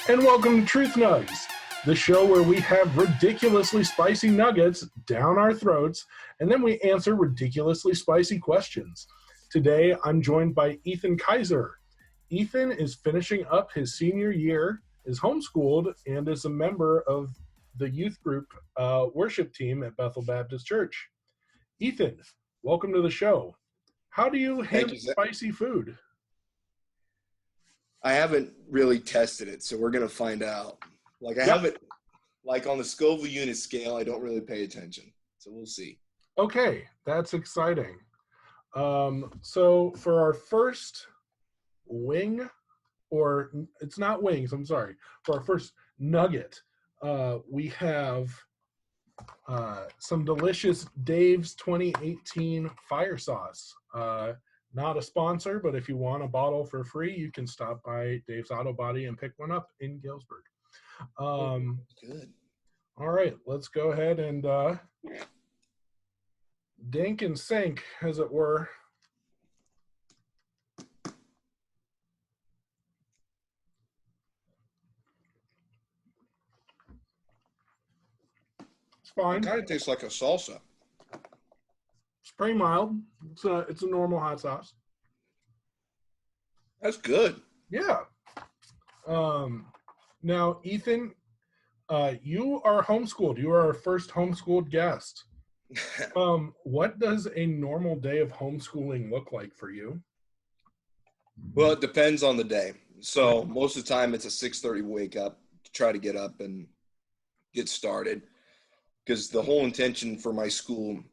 And welcome to Truth Nugz, the show where we have ridiculously spicy nuggets down our throats, and then we answer ridiculously spicy questions. Today, I'm joined by Ethan Kaiser. Ethan is finishing up his senior year, is homeschooled, and is a member of the youth group worship team at Bethel Baptist Church. Ethan, welcome to the show. How do you handle spicy food? I haven't really tested it, so we're going to find out. I haven't, on the Scoville unit scale, I don't really pay attention. So we'll see. Okay, that's exciting. So for our first wing, or it's not wings, I'm sorry. For our first nugget, we have some delicious Dave's 2018 fire sauce. Not a sponsor, but if you want a bottle for free, you can stop by Dave's Auto Body and pick one up in Galesburg. Good. All right, let's go ahead and dink and sink, as it were. It's fine. It kind of tastes like a salsa. It's pretty mild. It's a normal hot sauce. That's good. Yeah. Now, Ethan, you are homeschooled. You are our first homeschooled guest. What does a normal day of homeschooling look like for you? Well, it depends on the day. So most of the time it's a 6:30 wake up to try to get up and get started, because the whole intention for my school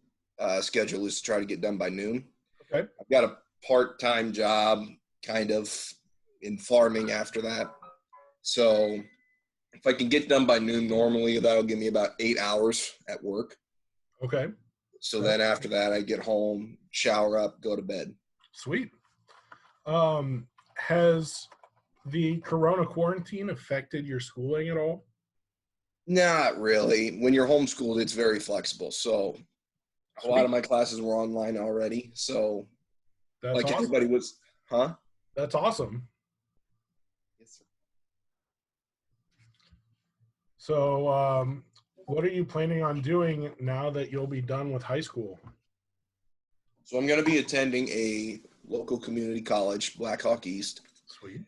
schedule is to try to get done by noon. Okay. I've got a part-time job kind of in farming after that. So if I can get done by noon, normally that'll give me about 8 hours at work. Okay. So then after that, I get home, shower up, go to bed. Sweet. Has the corona quarantine affected your schooling at all? Not really. When you're homeschooled, it's very flexible. So a lot of my classes were online already. So That's awesome. Everybody was, huh? That's awesome. Yes, sir. So, what are you planning on doing now that you'll be done with high school? So I'm going to be attending a local community college, Blackhawk East. Sweet.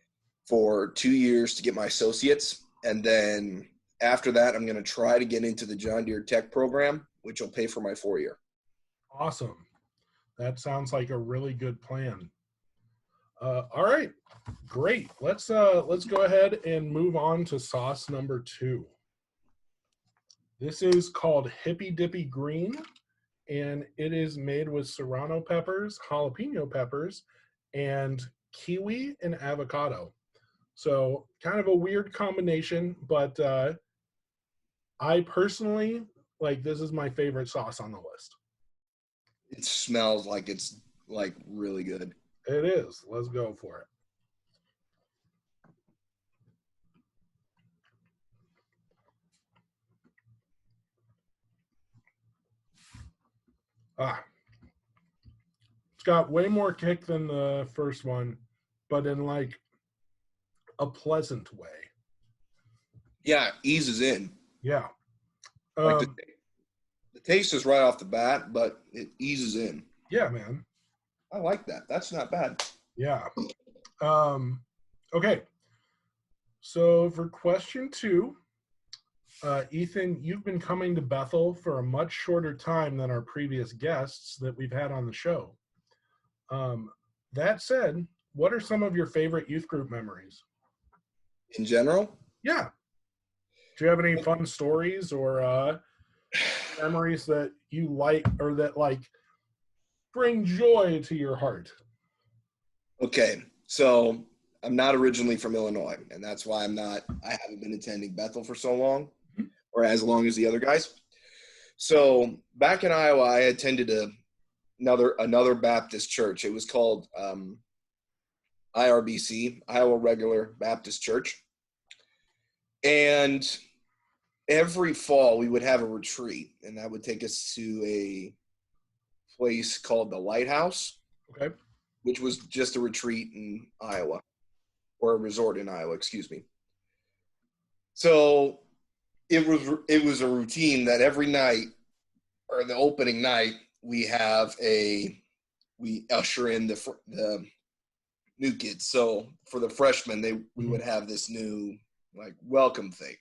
For 2 years to get my associates. And then after that, I'm going to try to get into the John Deere Tech program, which will pay for my 4-year. Awesome. That sounds like a really good plan. All right, great. Let's go ahead and move on to sauce number 2. This is called Hippy Dippy Green, and it is made with serrano peppers, jalapeno peppers, and kiwi and avocado. So kind of a weird combination, but I personally, this is my favorite sauce on the list. It smells like it's really good. It is. Let's go for it. It's got way more kick than the first one, but in a pleasant way. Yeah, eases in. Yeah. The taste is right off the bat, but it eases in. Yeah, man. I like that. That's not bad. Yeah. Okay. So for question 2, Ethan, you've been coming to Bethel for a much shorter time than our previous guests that we've had on the show. That said, what are some of your favorite youth group memories? In general? Yeah. Do you have any fun stories or memories that you like or that bring joy to your heart? Okay, so I'm not originally from Illinois, and that's why I haven't been attending Bethel for so long, or as long as the other guys. So back in Iowa, I attended another Baptist church. It was called IRBC, Iowa Regular Baptist Church. And every fall we would have a retreat, and that would take us to a place called the Lighthouse. Okay. Which was just a retreat in Iowa, or a resort in Iowa, excuse me. So it was a routine that every night, or the opening night, we usher in the new kids. So for the freshmen, we would have this new like welcome thing.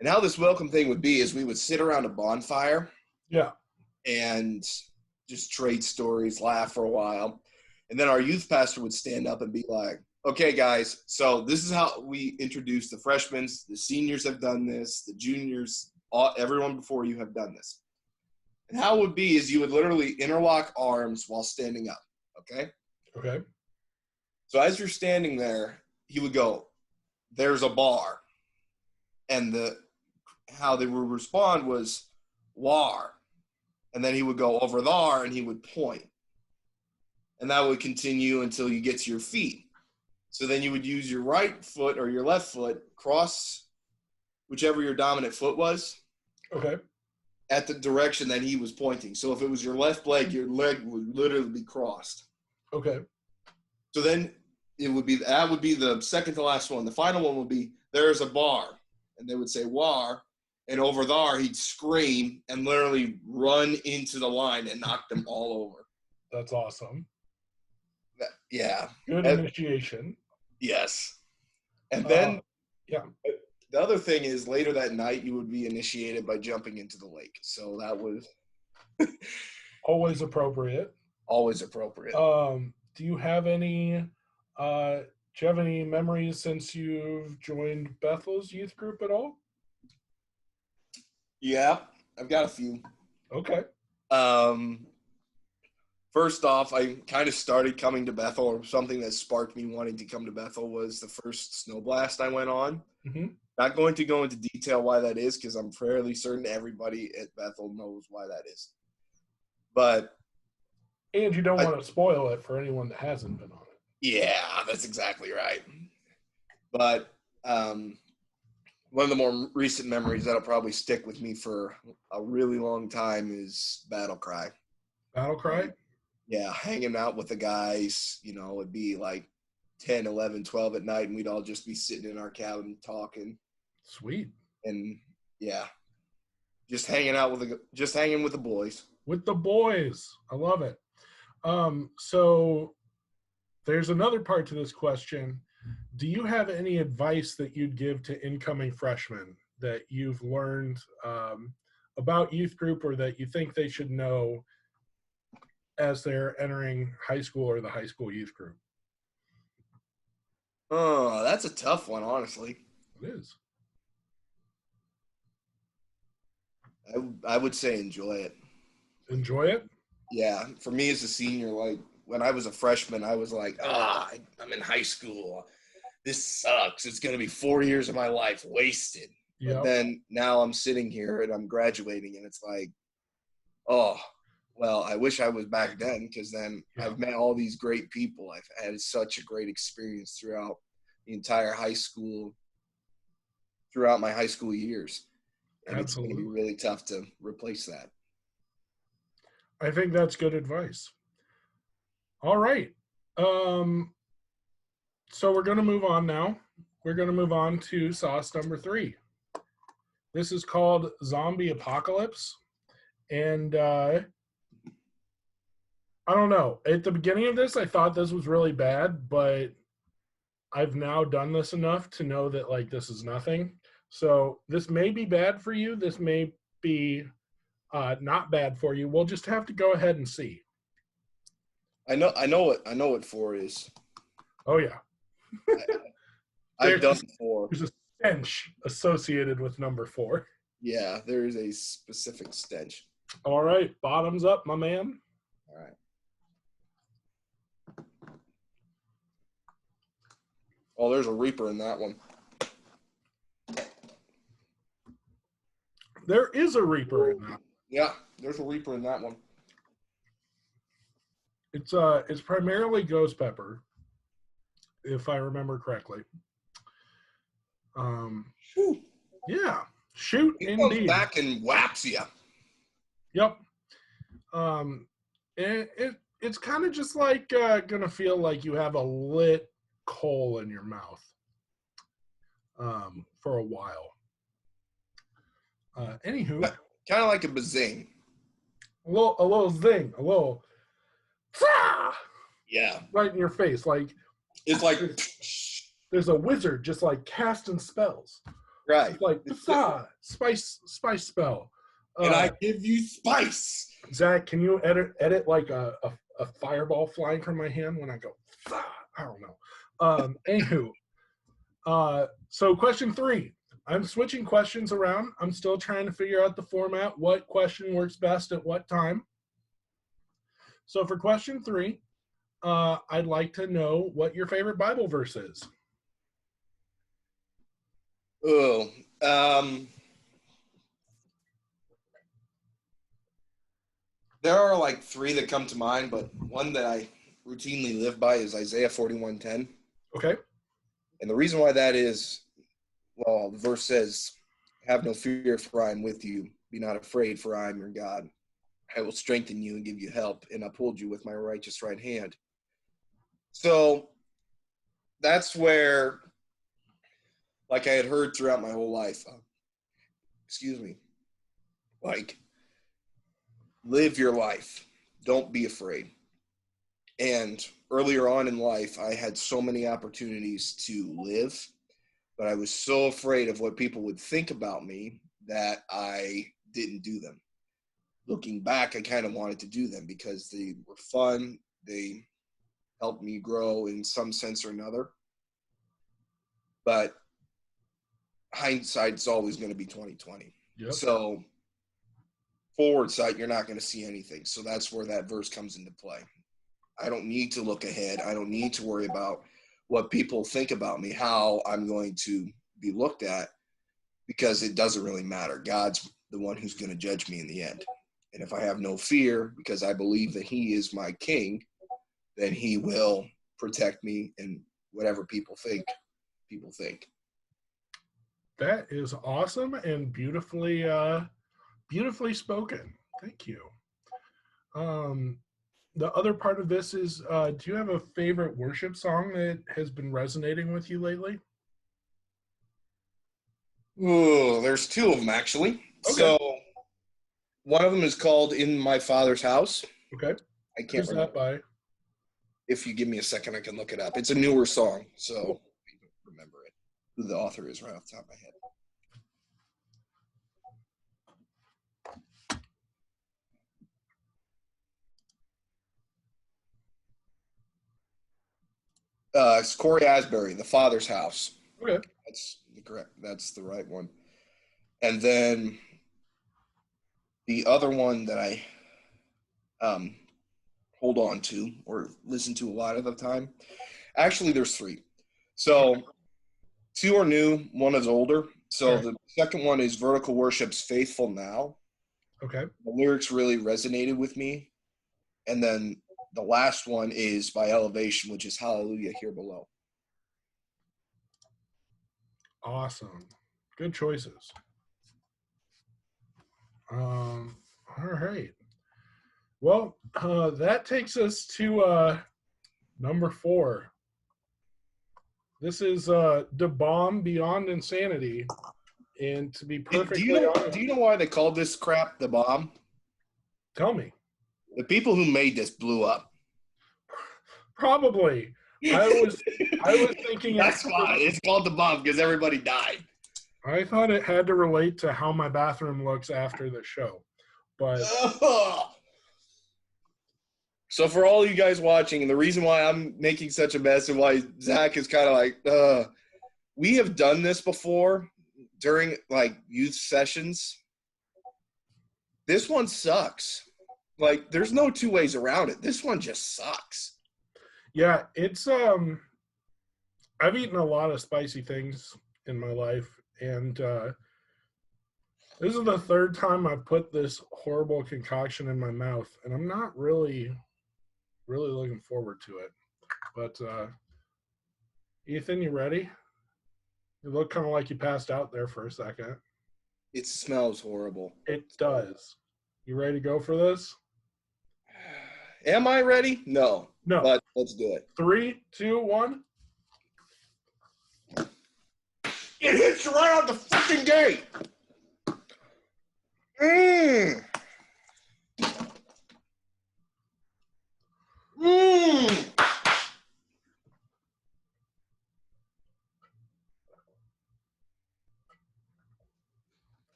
And how this welcome thing would be is we would sit around a bonfire. Yeah. And just trade stories, laugh for a while. And then our youth pastor would stand up and be like, okay, guys, so this is how we introduce the freshmen. The seniors have done this. The juniors, everyone before you have done this. And how it would be is you would literally interlock arms while standing up, okay? Okay. So as you're standing there, he would go, there's a bar. And how they would respond was, war. And then he would go over there and he would point. And that would continue until you get to your feet. So then you would use your right foot or your left foot, cross whichever your dominant foot was. Okay. At the direction that he was pointing. So if it was your left leg, your leg would literally be crossed. Okay. So then that would be the second to last one. The final one would be, there's a bar. And they would say, war. And over there, he'd scream and literally run into the line and knock them all over. That's awesome. Yeah. Good initiation. Yes. And then yeah. The other thing is later that night, you would be initiated by jumping into the lake. So that was always appropriate. Always appropriate. Do you have any memories since you've joined Bethel's youth group at all? Yeah, I've got a few. Okay. First off, I kind of started coming to Bethel, or something that sparked me wanting to come to Bethel was the first snow blast I went on. Mm-hmm. Not going to go into detail why that is, because I'm fairly certain everybody at Bethel knows why that is. And you don't want to spoil it for anyone that hasn't been on it. Yeah, that's exactly right. But one of the more recent memories that'll probably stick with me for a really long time is Battle Cry. Battle Cry? Yeah, hanging out with the guys, it'd be like 10, 11, 12 at night, and we'd all just be sitting in our cabin talking. Sweet. And yeah, just hanging with the boys. With the boys. I love it. So there's another part to this question. Do you have any advice that you'd give to incoming freshmen that you've learned about youth group, or that you think they should know as they're entering high school or the high school youth group? Oh, that's a tough one, honestly. It is. I would say enjoy it. Enjoy it? Yeah. For me as a senior, like when I was a freshman, I was like, I'm in high school. This sucks. It's going to be 4 years of my life wasted. Yep. But then now I'm sitting here and I'm graduating, and it's like, oh, well, I wish I was back then, because then I've met all these great people. I've had such a great experience throughout the entire high school, throughout my high school years. And Absolutely. It's going to be really tough to replace that. I think that's good advice. All right. So we're going to move on now. We're going to move on to sauce number 3. This is called Zombie Apocalypse. And I don't know. At the beginning of this, I thought this was really bad, but I've now done this enough to know that, like, this is nothing. So this may be bad for you. This may be not bad for you. We'll just have to go ahead and see. I know what 4 is. Oh yeah. I've done 4. There's a stench associated with number 4. Yeah, there is a specific stench. All right, bottoms up, my man. All right. Oh, there's a Reaper in that one. There is a Reaper in that. Yeah, there's a Reaper in that one. It's primarily ghost pepper, if I remember correctly. Shoot. Yeah, shoot, it indeed. Goes back and whaps you. Yep. It's kind of just like gonna feel like you have a lit coal in your mouth. for a while. Anywho, kind of like a bazing. a little zing, a little yeah, right in your face. Like it's like there's a wizard just like casting spells. Right. It's like spice spell. And I give you spice. Zach, can you edit like a fireball flying from my hand when I go? I don't know. Anywho, so question 3. I'm switching questions around. I'm still trying to figure out the format, what question works best at what time. So for question 3, I'd like to know what your favorite Bible verse is. Oh, there are like 3 that come to mind, but one that I routinely live by is Isaiah 41:10. Okay. And the reason why that is, well, the verse says, "Have no fear, for I am with you. Be not afraid, for I am your God. I will strengthen you and give you help and uphold you with my righteous right hand." So that's where, like I had heard throughout my whole life, like, live your life. Don't be afraid. And earlier on in life, I had so many opportunities to live, but I was so afraid of what people would think about me that I didn't do them. Looking back, I kind of wanted to do them because they were fun. They helped me grow in some sense or another. But hindsight's always going to be 20/20. Yep. So forward sight, you're not going to see anything. So that's where that verse comes into play. I don't need to look ahead. I don't need to worry about what people think about me, how I'm going to be looked at, because it doesn't really matter. God's the one who's going to judge me in the end. And if I have no fear, because I believe that he is my king, then he will protect me, and whatever people think, people think. That is awesome and beautifully spoken. Thank you. The other part of this is, do you have a favorite worship song that has been resonating with you lately? Oh, there's 2 of them, actually. Okay. So one of them is called "In My Father's House." Okay. I can't remember. Who's that by? If you give me a second, I can look it up. It's a newer song, so I don't remember it. Who the author is right off the top of my head. It's Corey Asbury, "The Father's House." Okay. That's the right one. And then the other one that I hold on to or listen to a lot of the time, actually there's 3. So 2 are new, 1 is older. So okay. The second one is Vertical Worship's "Faithful Now." Okay. The lyrics really resonated with me. And then the last one is by Elevation, which is "Hallelujah Here Below." Awesome. Good choices. All right. Well, that takes us to number 4. This is "The Bomb Beyond Insanity." And to be perfectly honest, do you know why they called this crap "The Bomb"? Tell me. The people who made this blew up. Probably. I was thinking that's why it's called "The Bomb," because everybody died. I thought it had to relate to how my bathroom looks after the show, but so for all you guys watching, and the reason why I'm making such a mess and why Zach is kind of like, we have done this before during like youth sessions. This one sucks. Like, there's no 2 ways around it. This one just sucks. Yeah, it's I've eaten a lot of spicy things in my life, and this is the 3rd time I've put this horrible concoction in my mouth, and I'm not really looking forward to it. But Ethan, you ready? You look kind of like you passed out there for a second. It smells horrible. It does. You ready to go for this? Am I ready? No. But let's do it. 3, 2, 1. It hits you right out the freaking gate. Mmm. Mmm.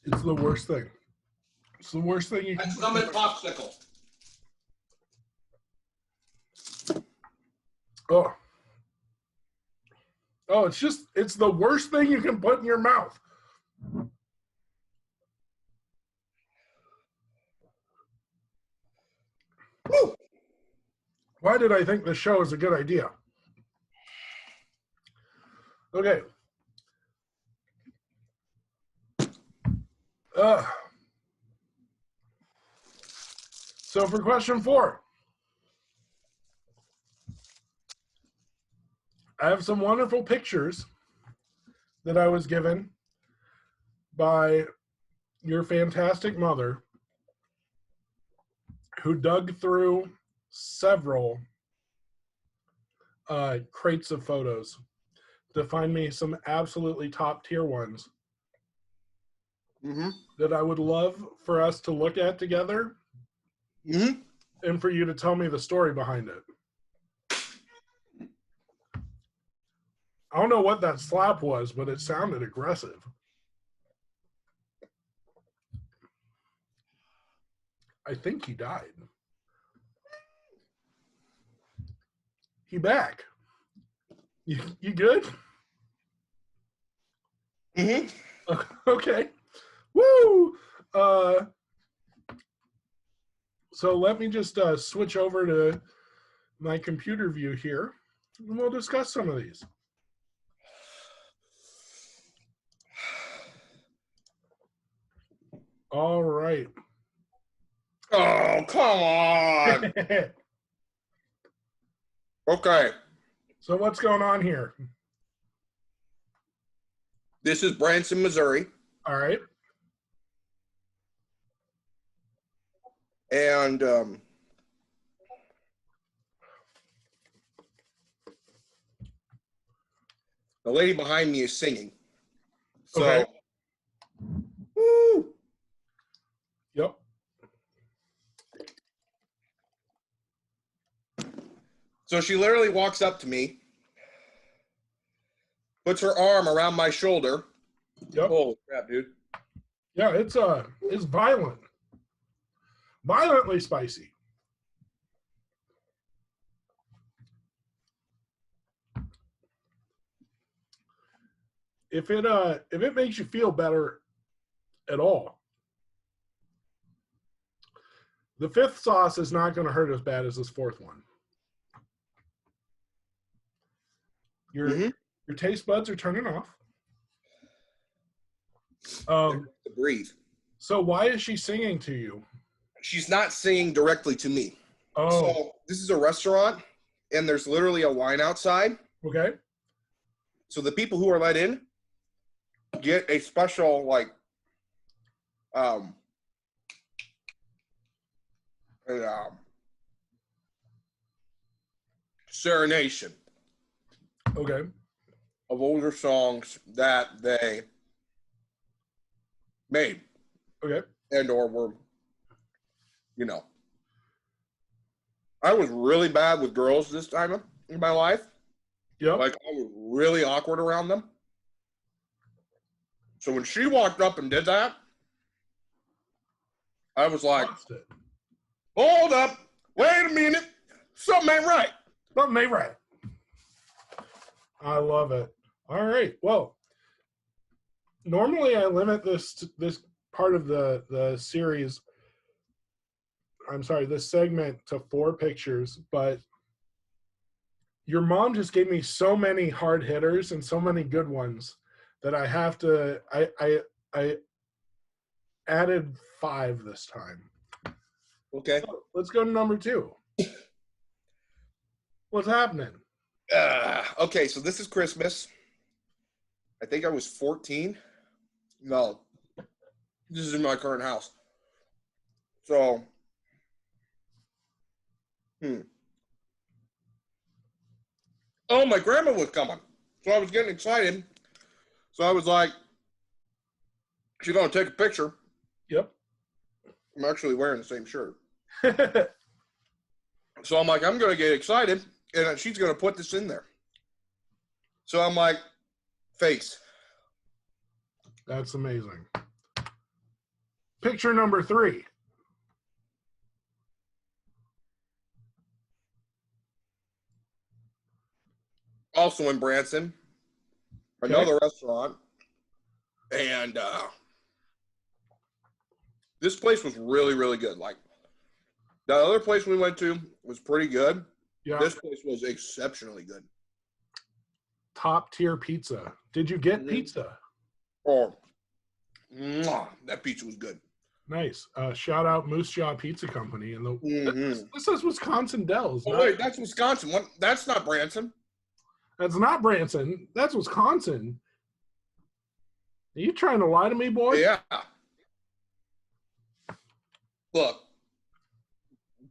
It's the worst thing. It's the worst thing you can. That's lemon popsicle. Oh. Oh, it's the worst thing you can put in your mouth. Woo. Why did I think this show is a good idea? Okay. So for question 4, I have some wonderful pictures that I was given by your fantastic mother, who dug through several crates of photos to find me some absolutely top tier ones that I would love for us to look at together and for you to tell me the story behind it. I don't know what that slap was, but it sounded aggressive. I think he died. He back. You good? Okay. Woo! So let me just switch over to my computer view here, and we'll discuss some of these. All right. Oh, come on. Okay. So what's going on here? This is Branson, Missouri. All right. And the lady behind me is singing. So, okay. Woo. Yep. So she literally walks up to me, puts her arm around my shoulder. Yep. Holy crap, dude. Yeah, it's violent. Violently spicy. If it makes you feel better at all, the 5th sauce is not going to hurt as bad as this 4th one. Your taste buds are turning off. To breathe. So why is she singing to you? She's not singing directly to me. Oh. So this is a restaurant, and there's literally a line outside. Okay. So the people who are let in get a special, like, serenation. Okay. Of older songs that they made. Okay. And or were, you know. I was really bad with girls this time in my life. Yep. Like, I was really awkward around them. So when she walked up and did that, I was like, hold up, wait a minute, something ain't right. Something ain't right. I love it. All right. Well, normally I limit this part of the series, this segment to 4 pictures, but your mom just gave me so many hard hitters and so many good ones that I have to, I added 5 this time. Okay. So let's go to number 2. What's happening? Okay, so this is Christmas. I think I was 14. No, this is in my current house. So, oh, my grandma was coming. So I was getting excited. So I was like, she's going to take a picture. Yep. I'm actually wearing the same shirt. So I'm like, I'm going to get excited, and she's going to put this in there. So I'm like, face. That's amazing. Picture number 3. Also in Branson, another restaurant. And this place was really, really good. Like, the other place we went to was pretty good. Yeah. This place was exceptionally good. Top tier pizza. Did you get pizza? Oh, that pizza was good. Nice. Shout out Moose Jaw Pizza Company. And this is Wisconsin Dells. Oh, wait, that's Wisconsin. What? That's not Branson. That's not Branson. That's Wisconsin. Are you trying to lie to me, boy? Yeah. Look,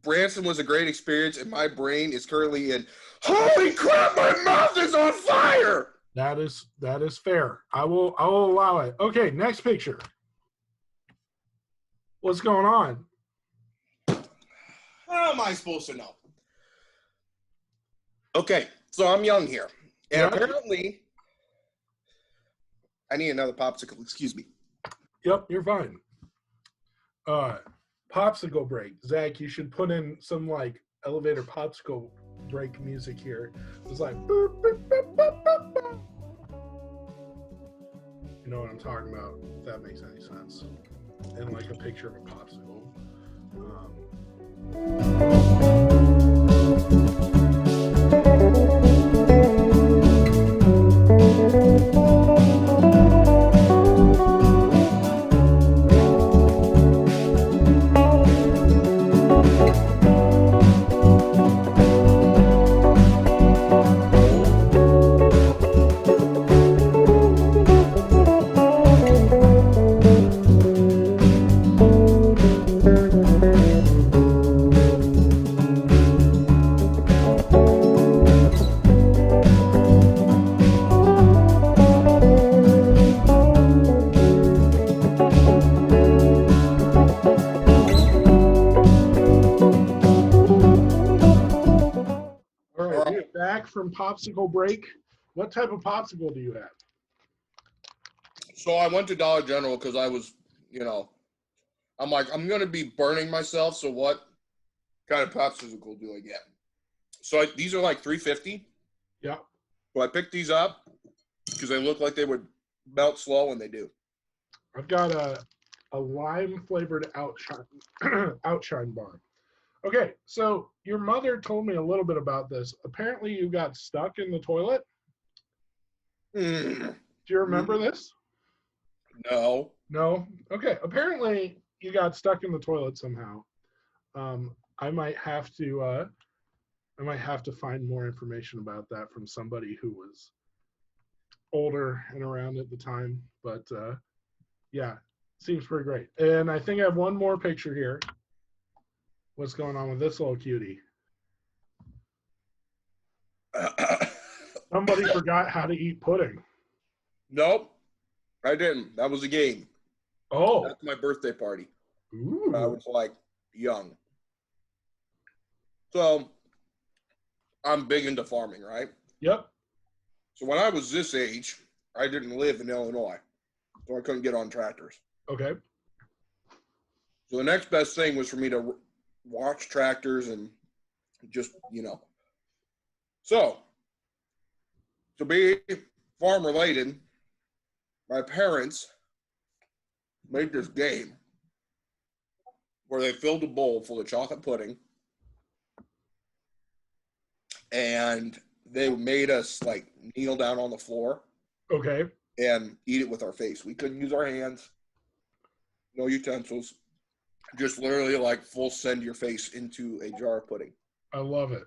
Branson was a great experience, and my brain is currently in, holy crap, my mouth is on fire! That is fair. I will allow it. Okay, next picture. What's going on? How am I supposed to know? Okay, so I'm young here. And apparently, I need another popsicle. Excuse me. Yep, you're fine. Popsicle break. Zach, you should put in some like elevator popsicle break music here. It's like, boop, boop, boop, boop, boop, boop. You know what I'm talking about, if that makes any sense. And like a picture of a popsicle. From popsicle break. What type of popsicle do you have? So I went to Dollar General because I was, I'm like, I'm going to be burning myself. So what kind of popsicle do I get? So these are like $3.50. Yeah. So I picked these up because they look like they would melt slow, and they do. I've got a lime flavored outshine bar. Okay, so your mother told me a little bit about this. Apparently you got stuck in the toilet. Do you remember this? No. No? Okay, apparently you got stuck in the toilet somehow. I might have to find more information about that from somebody who was older and around at the time. But yeah, seems pretty great. And I think I have one more picture here. What's going on with this little cutie? Somebody forgot how to eat pudding. Nope, I didn't. That was a game. Oh. That's my birthday party. Ooh. I was like young. So I'm big into farming, right? Yep. So when I was this age, I didn't live in Illinois, so I couldn't get on tractors. Okay. So the next best thing was for me to watch tractors and just, So, to be farm related, my parents made this game where they filled a bowl full of chocolate pudding, and they made us like kneel down on the floor. Okay. And eat it with our face. We couldn't use our hands, no utensils. Just literally like full send your face into a jar of pudding. I love it.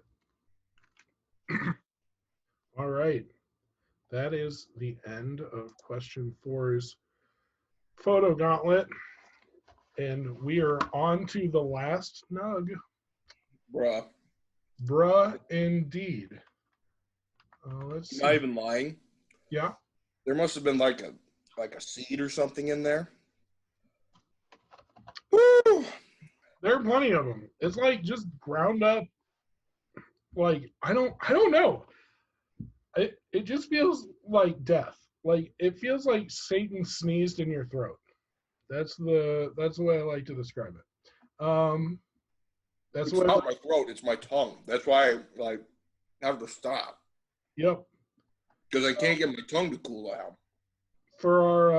All right. That is the end of question 4's photo gauntlet. And we are on to the last nug. Bruh, indeed. Let's see. Not even lying. Yeah. There must have been like a seed or something in there. Woo! There are plenty of them. It's like just ground up. Like I don't know. It just feels like death. Like it feels like Satan sneezed in your throat. That's the way I like to describe it. That's It's what. not my throat; it's my tongue. That's why I have to stop. Yep. Because I can't get my tongue to cool down. For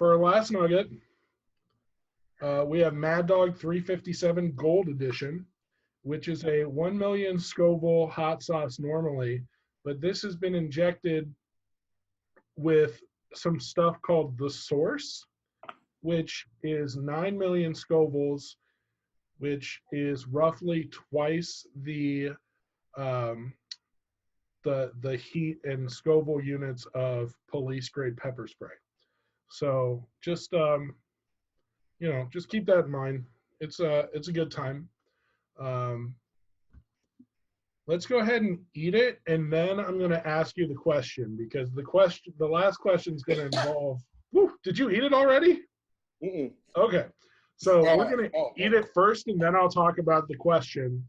our last nugget, we have Mad Dog 357 Gold Edition, which is a 1 million Scoville hot sauce normally, but this has been injected with some stuff called the Source, which is 9 million Scovilles, which is roughly twice the heat and Scoville units of police grade pepper spray. So just just keep that in mind. It's a good time. Let's go ahead and eat it, and then I'm going to ask you the question, because the last question is going to involve. Whew, did you eat it already? Mm-mm. Okay, so we're going to eat it first, and then I'll talk about the question.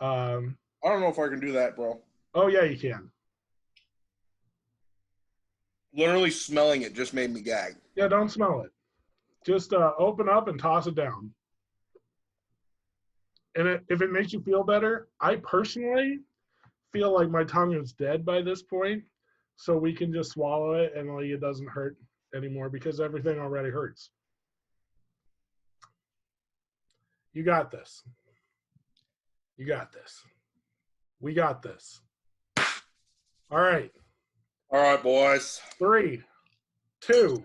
I don't know if I can do that, bro. Oh yeah, you can. Literally smelling it just made me gag. Yeah, don't smell it. Just open up and toss it down. And if it makes you feel better, I personally feel like my tongue is dead by this point, so we can just swallow it and like it doesn't hurt anymore because everything already hurts. You got this. You got this. We got this. All right. All right, boys. 3, 2,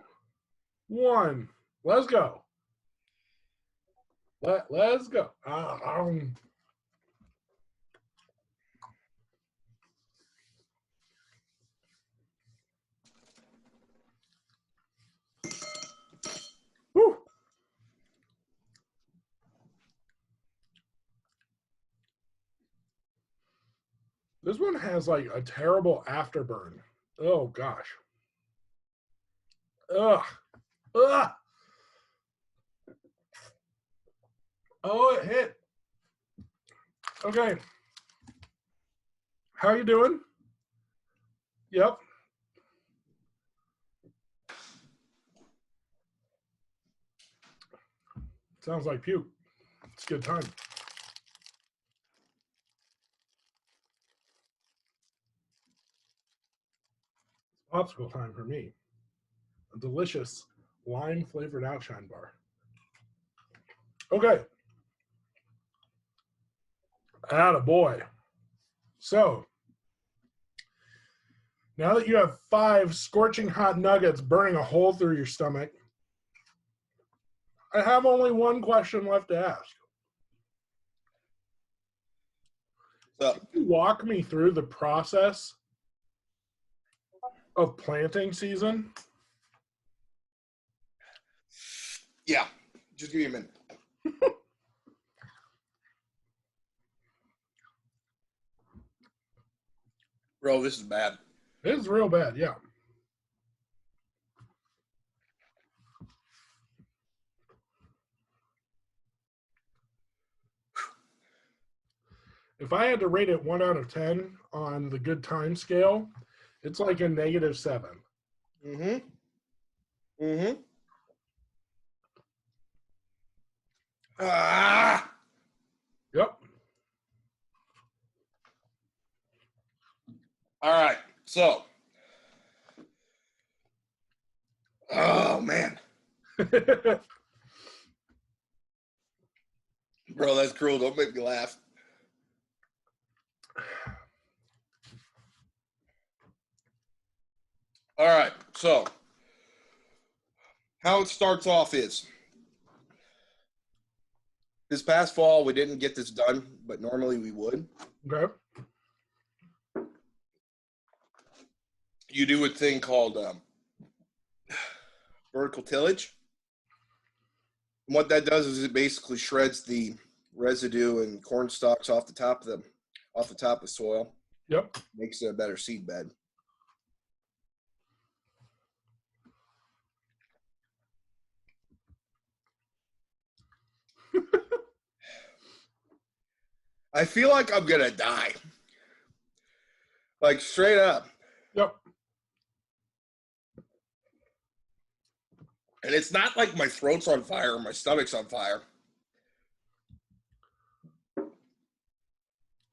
1. Let's go. Let's go. Whew. This one has like a terrible afterburn. Oh gosh. Ugh. Ugh. Oh, it hit. Okay. How you doing? Yep. Sounds like puke. It's a good time. It's popsicle time for me. A delicious lime flavored outshine bar. Okay. Attaboy. So, now that you have 5 scorching hot nuggets burning a hole through your stomach, I have only one question left to ask. Can you walk me through the process of planting season? Yeah. Just give me a minute. Bro, this is bad. It's real bad, yeah. If I had to rate it 1 out of 10 on the good time scale, it's like a -7. Mm-hmm. Mm-hmm. Ah! Yep. All right. So. Oh, man. Bro, that's cruel. Don't make me laugh. All right. So, how it starts off is this past fall, we didn't get this done, but normally we would. Okay. You do a thing called vertical tillage. And what that does is it basically shreds the residue and corn stalks off the top of the soil. Yep. Makes it a better seed bed. I feel like I'm going to die. Like, straight up. Yep. And it's not like my throat's on fire or my stomach's on fire.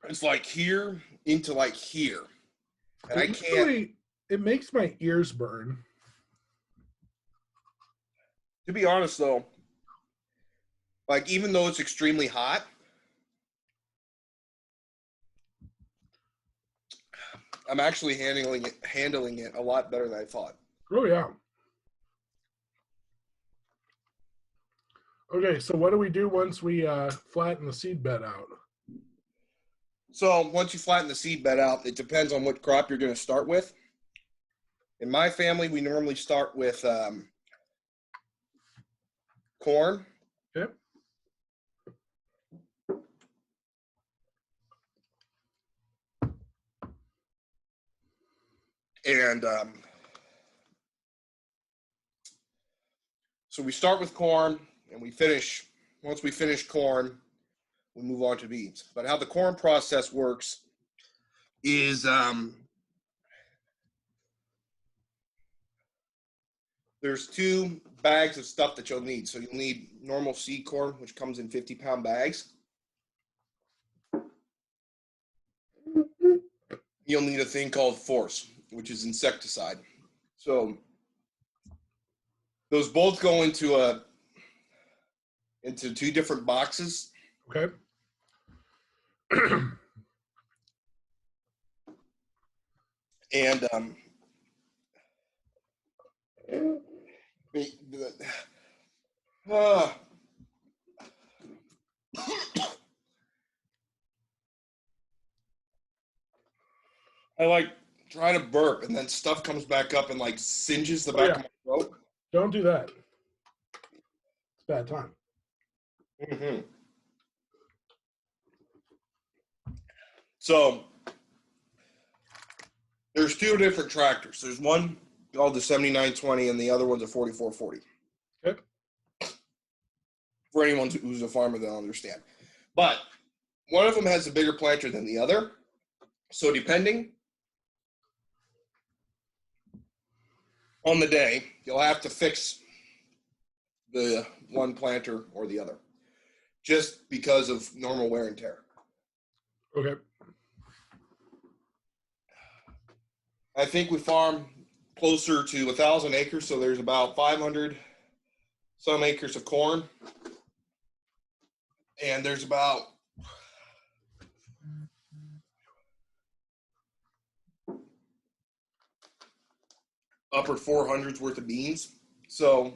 It's like here into like here. And I can't. It makes my ears burn. To be honest, though, like, even though it's extremely hot, I'm actually handling it a lot better than I thought. Oh, yeah. Okay, so what do we do once we flatten the seed bed out? So once you flatten the seed bed out, it depends on what crop you're going to start with. In my family, we normally start with corn. Okay. And so we start with corn, and once we finish corn, we move on to beans. But how the corn process works is there's 2 bags of stuff that you'll need. So you'll need normal seed corn, which comes in 50-pound bags. You'll need a thing called Force, which is insecticide. So those both go into 2 different boxes. Okay. And I like try to burp, and then stuff comes back up and like singes the back of my throat. Don't do that. It's bad time. Mm-hmm. So there's 2 different tractors. There's one called the 7920, and the other one's a 4440. Okay. For anyone who's a farmer, they'll understand. But one of them has a bigger planter than the other. So depending on the day, you'll have to fix the one planter or the other, just because of normal wear and tear. Okay. I think we farm closer to 1,000 acres, so there's about 500 some acres of corn, and there's about upper 400s worth of beans. So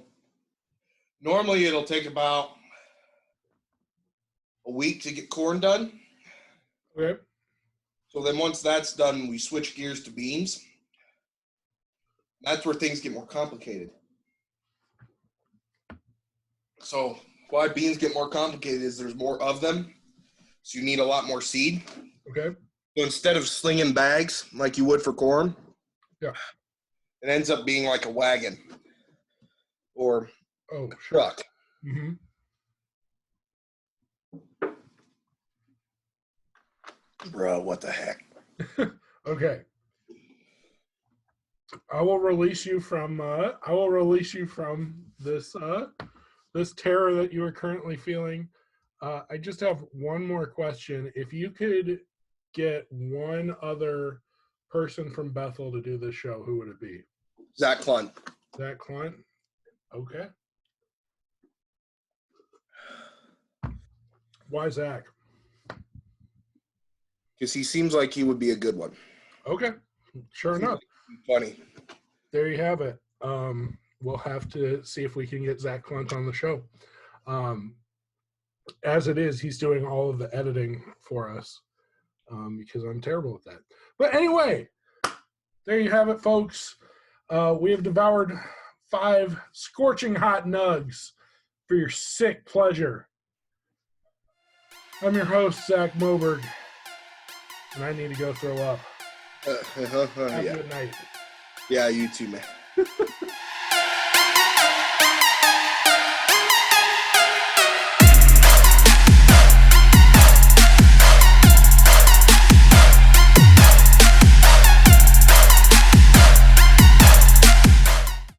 normally it'll take about a week to get corn done. Okay. So then once that's done, we switch gears to beans. That's where things get more complicated. So why beans get more complicated is there's more of them, so you need a lot more seed. Okay. So instead of slinging bags like you would for corn, yeah, it ends up being like a wagon or a truck. Mm-hmm. Bro, what the heck? Okay. I will release you from this this terror that you are currently feeling. I just have one more question. If you could get one other person from Bethel to do this show, who would it be? Zaac Clunt. Zaac Clunt? Okay. Why Zaac? Because he seems like he would be a good one. Okay. Sure enough. Funny. There you have it. We'll have to see if we can get Zaac Clunt on the show. As it is, he's doing all of the editing for us because I'm terrible at that. But anyway, there you have it, folks. We have devoured 5 scorching hot nugs for your sick pleasure. I'm your host, Zach Moberg, and I need to go throw up. Have a good night. Yeah, you too, man.